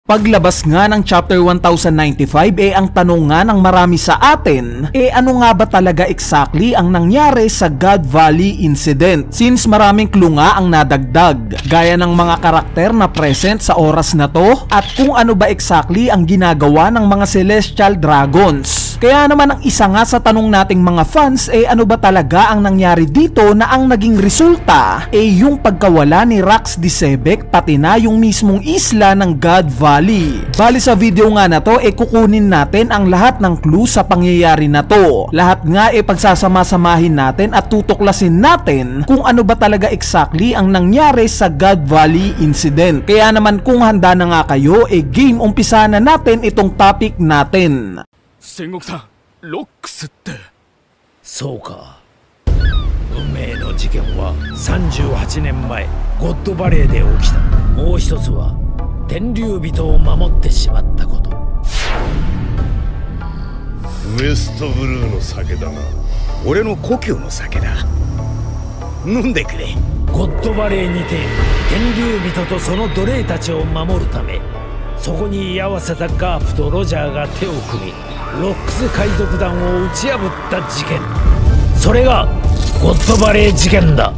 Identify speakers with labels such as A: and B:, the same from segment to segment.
A: Paglabas nga ng chapter 1095 ang tanong nga ng marami sa atin, ano nga ba talaga exactly ang nangyari sa God Valley incident? Since maraming clue nga ang nadagdag, gaya ng mga karakter na present sa oras na to at kung ano ba exactly ang ginagawa ng mga Celestial Dragons. Kaya naman ang isa nga sa tanong nating mga fans ano ba talaga ang nangyari dito na ang naging resulta yung pagkawala ni Rax Disebek pati na yung mismong isla ng God Valley. Bali sa video nga na to kukunin natin ang lahat ng clue sa pangyayari na to. Lahat nga pagsasama-samahin natin at tutuklasin natin kung ano ba talaga exactly ang nangyari sa God Valley incident. Kaya naman kung handa na nga kayo game umpisa na natin itong topic natin.
B: Sengoku-san, Rox って
C: そうか。運命の事件は38年前ゴッドバレーで起きた。もう一つは天竜人を守ってしまったこと。
D: ウエストブルーの酒だな。
E: 俺の故郷の酒だ。飲んでくれ。
C: ゴッドバレーにて天竜人とその奴隷たちを守るため、そこに居合わせたガープとロジャーが手を組み、ロックス海賊団を打ち破った事件。それがゴッドバレー事件だ。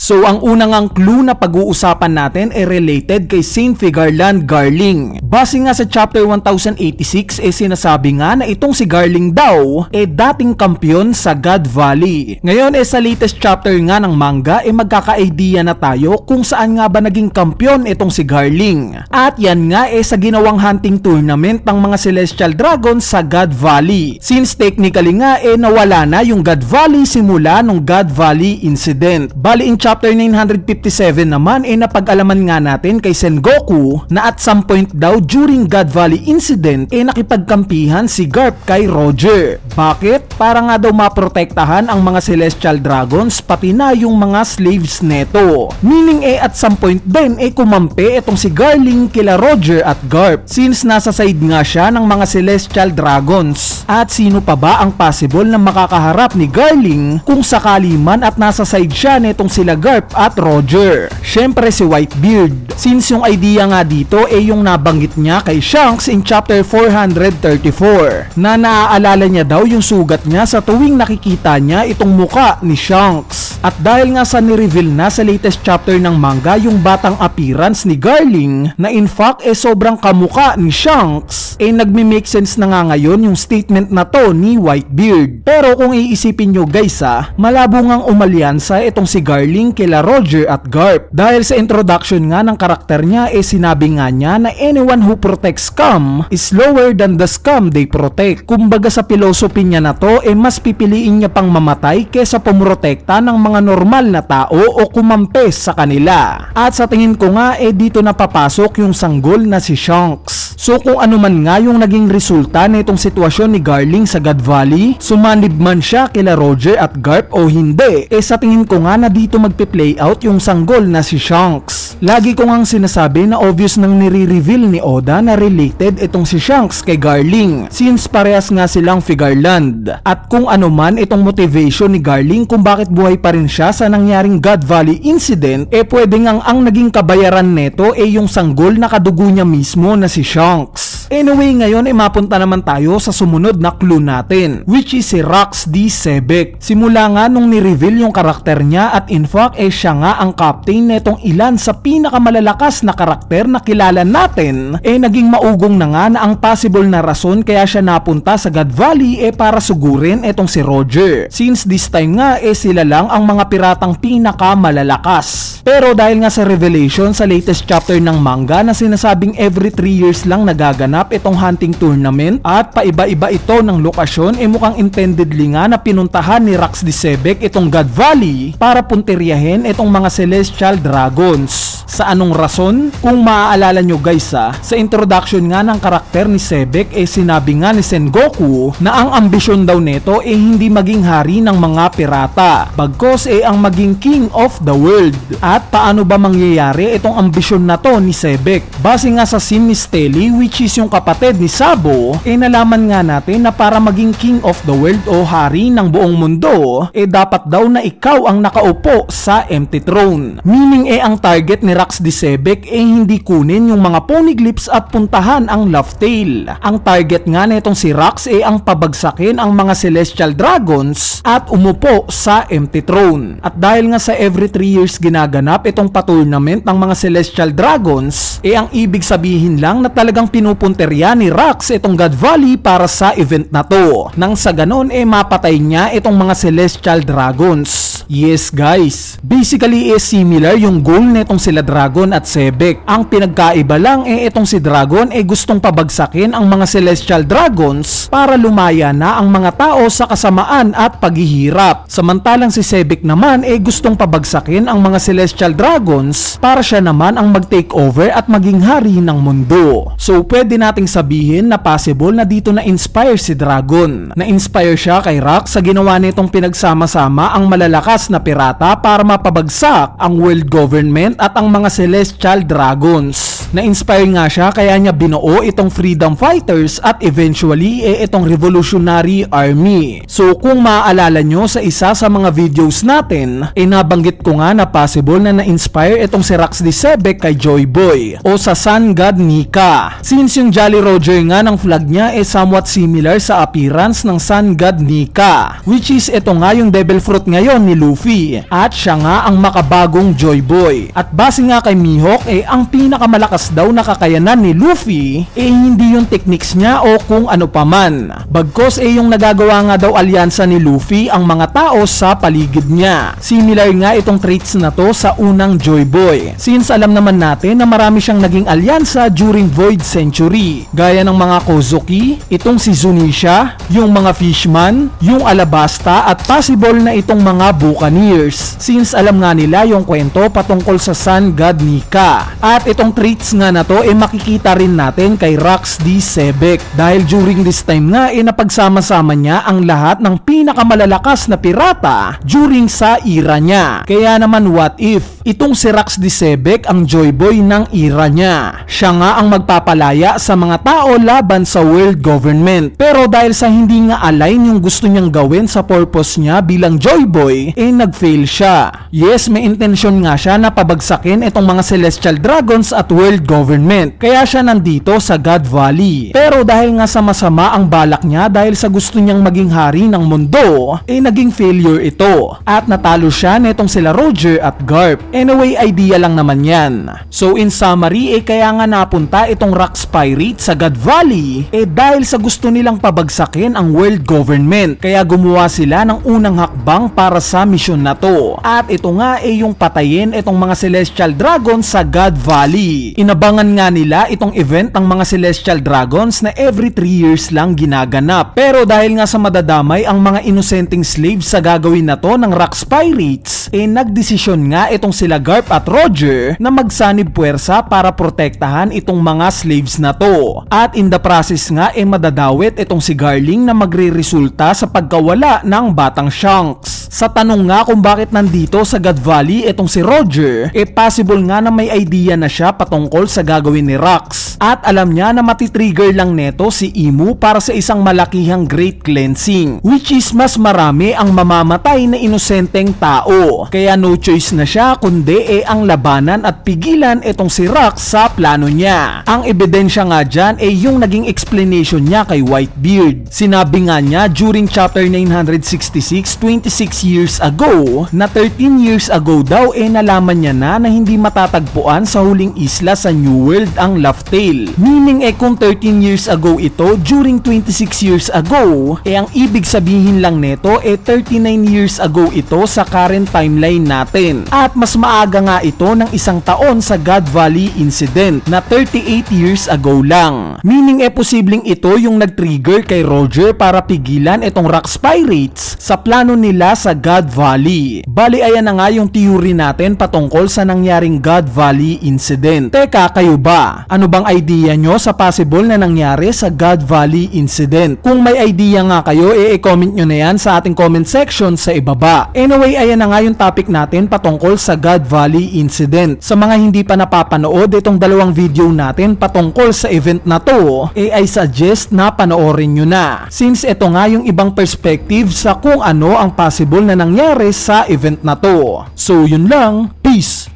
A: So ang unang ang clue na pag-uusapan natin related kay Saint Figarland Garling. Base nga sa chapter 1086 sinasabi nga na itong si Garling daw dating kampiyon sa God Valley. Ngayon sa latest chapter nga ng manga magkaka-idea na tayo kung saan nga ba naging kampiyon itong si Garling. At yan nga sa ginawang hunting tournament ng mga Celestial Dragons sa God Valley. Since technically nga nawala na yung God Valley simula nung God Valley incident. Bali in chapter 957 naman napag-alaman nga natin kay Sengoku na at some point daw during God Valley incident nakipagkampihan si Garp kay Roger. Bakit? Para nga daw maprotektahan ang mga Celestial Dragons pati na yung mga slaves neto. Meaning at some point din kumampi itong si Garling kila Roger at Garp since nasa side nga siya ng mga Celestial Dragons. At sino pa ba ang possible na makakaharap ni Garling kung sakali man at nasa side siya nitong sila Garp at Roger? Syempre si Whitebeard. Since yung idea nga dito yung nabanggit niya kay Shanks in chapter 434 na naaalala niya daw yung sugat niya sa tuwing nakikita niya itong muka ni Shanks. At dahil nga sa ni-reveal na sa latest chapter ng manga yung batang appearance ni Garling na in fact sobrang kamuka ni Shanks nagme-make sense na nga ngayon yung statement na to ni Whitebeard. Pero kung iisipin nyo guys malabo ngang umalyansa itong si Garling kila Roger at Garp. Dahil sa introduction nga ng karakter niya sinabi nga niya na anyone who protects scum is lower than the scum they protect. Kumbaga sa philosophy niya na to mas pipiliin niya pang mamatay kesa pumurotekta ng mga normal na tao o kumampes sa kanila. At sa tingin ko nga dito napapasok yung sanggol na si Shanks. So kung ano man nga yung naging resulta nitong sitwasyon ni Garling sa God Valley, sumanib man siya kila Roger at Garp o hindi, sa tingin ko nga na dito magpi-play out yung sanggol na si Shanks. Lagi ko ngang sinasabi na obvious nang nire-reveal ni Oda na related itong si Shanks kay Garling since parehas nga silang Figarland. At kung ano man itong motivation ni Garling kung bakit buhay pa rin siya sa nangyaring God Valley incident pwede ngang ang naging kabayaran neto yung sanggol na kadugo niya mismo na si Shanks. Anyway ngayon mapunta naman tayo sa sumunod na clue natin which is si Rax Disebek. Simula nga nung ni-reveal yung karakter niya at in fact siya nga ang captain netong ilan sa pinakamalalakas na karakter na kilala natin naging maugong na nga na ang possible na rason kaya siya napunta sa God Valley para sugurin etong si Roger since this time nga sila lang ang mga piratang pinakamalalakas. Pero dahil nga sa revelation sa latest chapter ng manga na sinasabing every 3 years lang nagaganap itong hunting tournament at paiba-iba ito ng lokasyon mukhang intendedly nga na pinuntahan ni Rax Disebek itong God Valley para punteriyahin itong mga Celestial Dragons. Sa anong rason? Kung maaalala nyo guys sa introduction nga ng karakter ni Sebek sinabi nga ni Sengoku na ang ambisyon daw nito hindi maging hari ng mga pirata, bagkos ang maging king of the world. At paano ba mangyayari itong ambisyon na to ni Sebek? Base nga sa Sin Misteli, which is yung kapatid ni Sabo, nalaman nga natin na para maging king of the world o hari ng buong mundo, dapat daw na ikaw ang nakaupo sa empty throne. Meaning ang target ni Rax di Sebek hindi kunin yung mga poneglyphs at puntahan ang Laugh Tale. Ang target nga na itong si Rax ang pabagsakin ang mga celestial dragons at umupo sa empty throne. At dahil nga sa every 3 years ginaganap itong pa-tournament ng mga celestial dragons, ang ibig sabihin lang na talagang pinupunterya ni Rax itong God Valley para sa event na to. Nang sa ganon mapatay niya itong mga celestial dragons. Yes guys, basically similar yung goal netong sila Dragon at Sebek. Ang pinagkaiba lang itong si Dragon gustong pabagsakin ang mga celestial dragons para lumaya na ang mga tao sa kasamaan at paghihirap. Samantalang si Sebek naman gustong pabagsakin ang mga celestial dragons para siya naman ang mag-take over at maging hari ng mundo. So pwede nating sabihin na possible na dito na-inspire si Dragon. Na-inspire siya kay Rax sa ginawa nitong pinagsama-sama ang malalakas na pirata para mapabagsak ang world government at ang mga celestial dragons. Na-inspire nga siya kaya niya binuo itong freedom fighters at eventually itong revolutionary army. So kung maaalala nyo sa isa sa mga videos natin, nabanggit ko nga na possible na na-inspire itong si Rax di Sebek kay Joy Boy o sa Sun God Nika. Since yung Jolly Roger nga ng flag niya somewhat similar sa appearance ng Sun God Nika, which is ito nga yung devil fruit ngayon ni Luffy at siya nga ang makabagong Joy Boy. At base nga kay Mihawk ang pinakamalakas daw na kakayanan ni Luffy hindi yung techniques niya o kung ano paman, bagkos yung nagagawa nga daw alyansa ni Luffy ang mga tao sa paligid niya. Similar nga itong traits na to sa unang Joy Boy, since alam naman natin na marami siyang naging alyansa during Void Century, gaya ng mga Kozuki, itong si Zunisha, yung mga Fishman, yung Alabasta at possible na itong mga Buccaneers, since alam nga nila yung kwento patungkol sa Sun God Nika. At itong traits nga na to makikita rin natin kay Rax di Sebek, dahil during this time nga napagsama-sama niya ang lahat ng pinakamalalakas na pirata during sa era niya. Kaya naman what if itong si Rax di Sebek ang Joy Boy ng era niya? Siya nga ang magpapalaya sa mga tao laban sa world government. Pero dahil sa hindi nga align yung gusto niyang gawin sa purpose niya bilang Joy Boy, nag-fail siya. Yes, may intensyon nga siya na pabagsakin itong mga celestial dragons at world government, kaya siya nandito sa God Valley. Pero dahil nga sa masama ang balak niya dahil sa gusto niyang maging hari ng mundo, naging failure ito at natalo siya netong sila Roger at Garp. Anyway, idea lang naman yan. So in summary, kaya nga napunta itong Rax Pirate sa God Valley dahil sa gusto nilang pabagsakin ang world government, kaya gumawa sila ng unang hakbang para sa misyon na to. At ito nga yung patayin itong mga celestial dragons sa God Valley. Inabangan nga nila itong event ng mga celestial dragons na every 3 years lang ginaganap. Pero dahil nga sa madadamay ang mga inosenteng slaves sa gagawin na to ng Rax Pirates, nagdesisyon nga itong sila Garp at Roger na magsanib puwersa para protektahan itong mga slaves na to. At in the process nga madadawit itong si Garling na magre-resulta sa pagkawala ng batang Shanks. Sa tanong nga kung bakit nandito sa God Valley itong si Roger, possible nga na may idea na siya patungkol sa gagawin ni Rax. At alam niya na matitrigger lang neto si Imu para sa isang malakihang great cleansing, which is mas marami ang mamamatay na inosenteng tao. Kaya no choice na siya kundi ang labanan at pigilan itong si Rax sa plano niya. Ang ebidensya nga dyan yung naging explanation niya kay Whitebeard. Sinabi nga niya during chapter 966, 26 years ago, na 13 years ago daw nalaman niya na hindi matatagpuan sa huling isla nasa New World ang Laugh Tale. Meaning kung 13 years ago ito during 26 years ago, ang ibig sabihin lang neto 39 years ago ito sa current timeline natin. At mas maaga nga ito ng isang taon sa God Valley incident na 38 years ago lang. Meaning posibleng ito yung nag-trigger kay Roger para pigilan itong Rox Pirates sa plano nila sa God Valley. Bali ayan na nga yung theory natin patungkol sa nangyaring God Valley incident. Teka, kayo ba? Ano bang idea nyo sa possible na nangyari sa God Valley incident? Kung may idea nga kayo, i-comment nyo na yan sa ating comment section sa ibaba. Anyway, ayan na nga yung topic natin patungkol sa God Valley incident. Sa mga hindi pa napapanood itong dalawang video natin patungkol sa event na to, I suggest na panoorin nyo na. Since ito nga yung ibang perspective sa kung ano ang possible na nangyari sa event na to. So yun lang, peace!